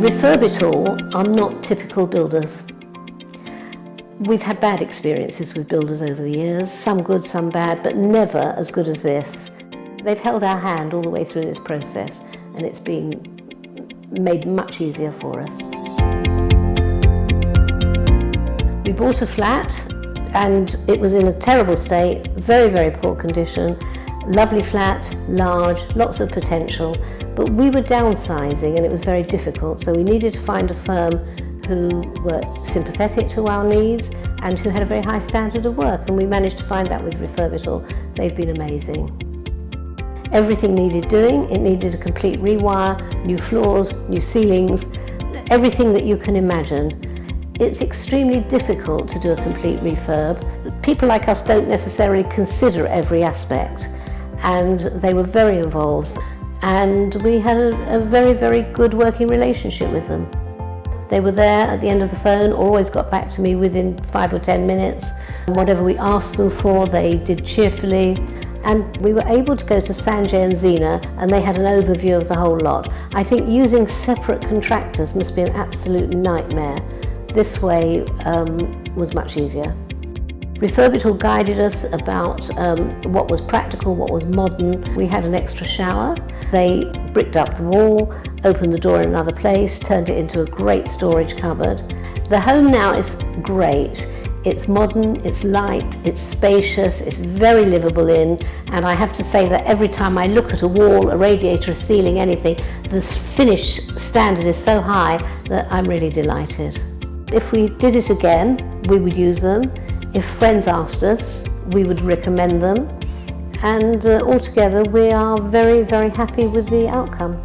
Refurb It All are not typical builders. We've had bad experiences with builders over the years, some good, some bad, but never as good as this. They've held our hand all the way through this process, and it's been made much easier for us. We bought a flat and it was in a terrible state, very, very poor condition. Lovely flat, large, lots of potential, but we were downsizing and it was very difficult, so we needed to find a firm who were sympathetic to our needs and who had a very high standard of work, and we managed to find that with Refurb It All. They've been amazing. Everything needed doing. It needed a complete rewire, new floors, new ceilings, everything that you can imagine. It's extremely difficult to do a complete refurb. People like us don't necessarily consider every aspect, and they were very involved, and we had a very, very good working relationship with them. They were there at the end of the phone, always got back to me within 5 or 10 minutes. Whatever we asked them for, they did cheerfully. And we were able to go to Sanjay and Zena, and they had an overview of the whole lot. I think using separate contractors must be an absolute nightmare. This way was much easier. Refurb It All guided us about what was practical, what was modern. We had an extra shower. They bricked up the wall, opened the door in another place, turned it into a great storage cupboard. The home now is great. It's modern, it's light, it's spacious, it's very livable in, and I have to say that every time I look at a wall, a radiator, a ceiling, anything, the finish standard is so high that I'm really delighted. If we did it again, we would use them. If friends asked us, we would recommend them. And altogether, we are very, very happy with the outcome.